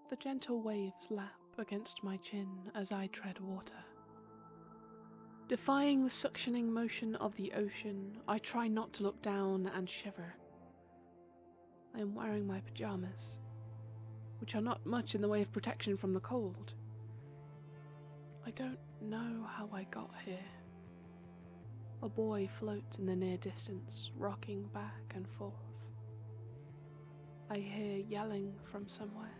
The gentle waves lap against my chin as I tread water. Defying the suctioning motion of the ocean, I try not to look down and shiver. I am wearing my pajamas, which are not much in the way of protection from the cold. I don't know how I got here. A boy floats in the near distance, rocking back and forth. I hear yelling from somewhere.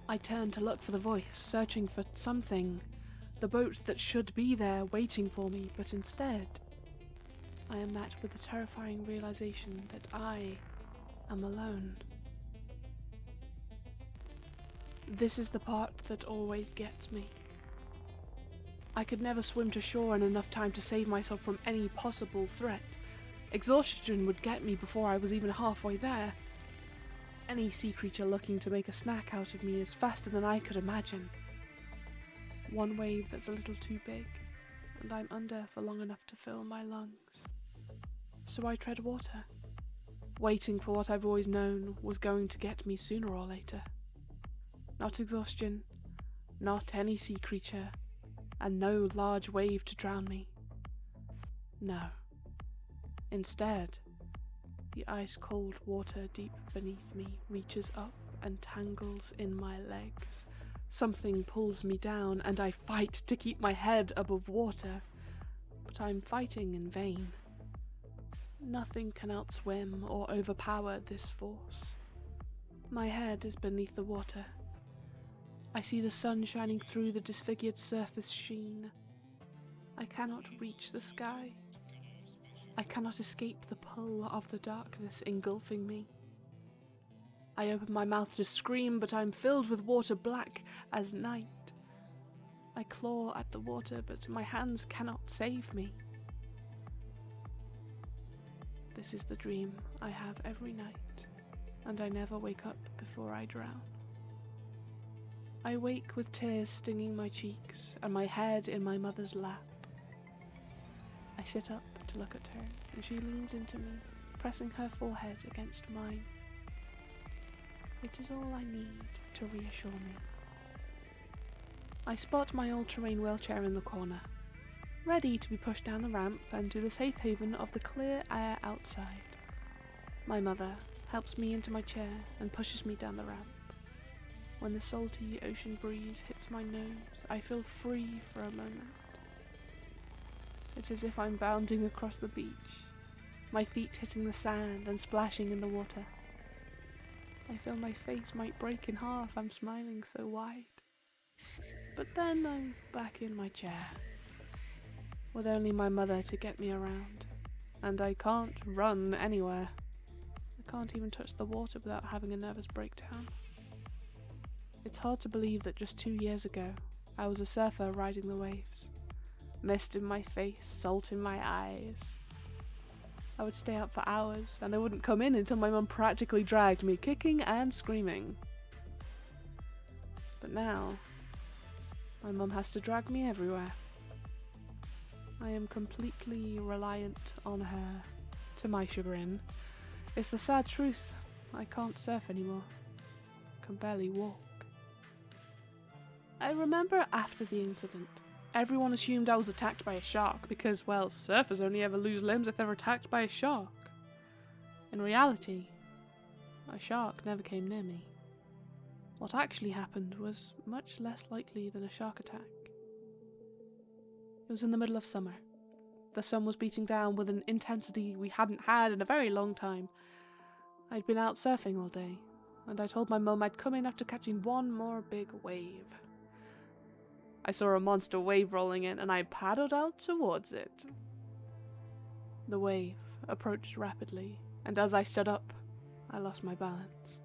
I turn to look for the voice, searching for something, the boat that should be there waiting for me, but instead, I am met with the terrifying realization that I am alone. This is the part that always gets me. I could never swim to shore in enough time to save myself from any possible threat. Exhaustion would get me before I was even halfway there. Any sea creature looking to make a snack out of me is faster than I could imagine. One wave that's a little too big, and I'm under for long enough to fill my lungs. So I tread water, waiting for what I've always known was going to get me sooner or later. Not exhaustion, not any sea creature, and no large wave to drown me. No. Instead, the ice-cold water deep beneath me reaches up and tangles in my legs. Something pulls me down, and I fight to keep my head above water, but I'm fighting in vain. Nothing can outswim or overpower this force. My head is beneath the water. I see the sun shining through the disfigured surface sheen. I cannot reach the sky. I cannot escape the pull of the darkness engulfing me. I open my mouth to scream, but I'm filled with water black as night. I claw at the water, but my hands cannot save me. This is the dream I have every night, and I never wake up before I drown. I wake with tears stinging my cheeks and my head in my mother's lap. I sit up to look at her, and she leans into me, pressing her forehead against mine. It is all I need to reassure me. I spot my all-terrain wheelchair in the corner, ready to be pushed down the ramp and to the safe haven of the clear air outside. My mother helps me into my chair and pushes me down the ramp. When the salty ocean breeze hits my nose, I feel free for a moment. It's as if I'm bounding across the beach, my feet hitting the sand and splashing in the water. I feel my face might break in half, I'm smiling so wide. But then I'm back in my chair, with only my mother to get me around, and I can't run anywhere. I can't even touch the water without having a nervous breakdown. It's hard to believe that just 2 years ago, I was a surfer riding the waves. Mist in my face, salt in my eyes. I would stay out for hours, and I wouldn't come in until my mum practically dragged me, kicking and screaming. But now, my mum has to drag me everywhere. I am completely reliant on her, to my chagrin. It's the sad truth, I can't surf anymore. I can barely walk. I remember after the incident, everyone assumed I was attacked by a shark because, well, surfers only ever lose limbs if they're attacked by a shark. In reality, a shark never came near me. What actually happened was much less likely than a shark attack. It was in the middle of summer. The sun was beating down with an intensity we hadn't had in a very long time. I'd been out surfing all day, and I told my mum I'd come in after catching one more big wave. I saw a monster wave rolling in, and I paddled out towards it. The wave approached rapidly, and as I stood up, I lost my balance.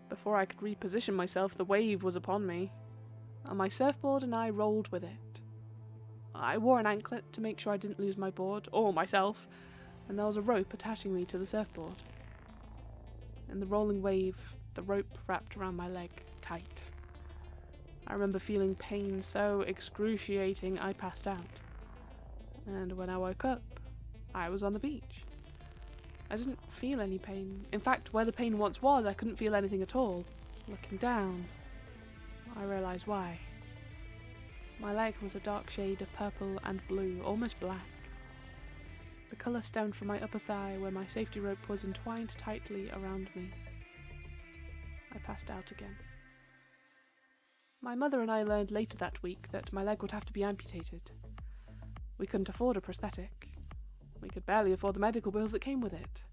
Before I could reposition myself, the wave was upon me, and my surfboard and I rolled with it. I wore an anklet to make sure I didn't lose my board, or myself, and there was a rope attaching me to the surfboard. In the rolling wave, the rope wrapped around my leg tight. I remember feeling pain so excruciating I passed out. And when I woke up, I was on the beach. I didn't feel any pain. In fact, where the pain once was, I couldn't feel anything at all. Looking down, I realised why. My leg was a dark shade of purple and blue, almost black. The colour stemmed from my upper thigh where my safety rope was entwined tightly around me. I passed out again. My mother and I learned later that week that my leg would have to be amputated. We couldn't afford a prosthetic. We could barely afford the medical bills that came with it.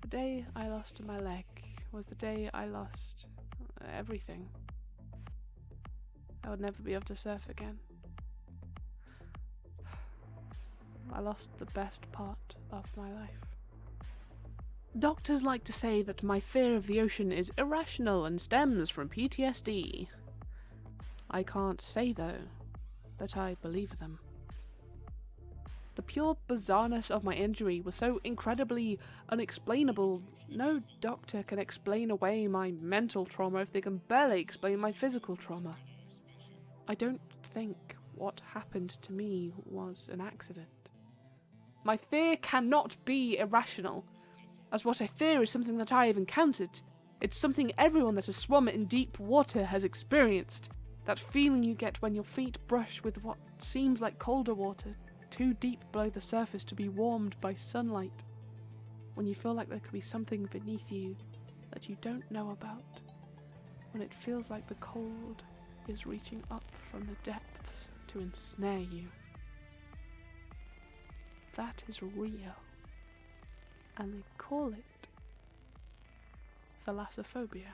The day I lost my leg was the day I lost everything. I would never be able to surf again. I lost the best part of my life. Doctors like to say that my fear of the ocean is irrational and stems from PTSD. I can't say, though, that I believe them. The pure bizarreness of my injury was so incredibly unexplainable. No doctor can explain away my mental trauma if they can barely explain my physical trauma. I don't think what happened to me was an accident. My fear cannot be irrational, as what I fear is something that I have encountered. It's something everyone that has swum in deep water has experienced. That feeling you get when your feet brush with what seems like colder water, too deep below the surface to be warmed by sunlight. When you feel like there could be something beneath you that you don't know about. When it feels like the cold is reaching up from the depths to ensnare you. That is real. And they call it Thalassophobia.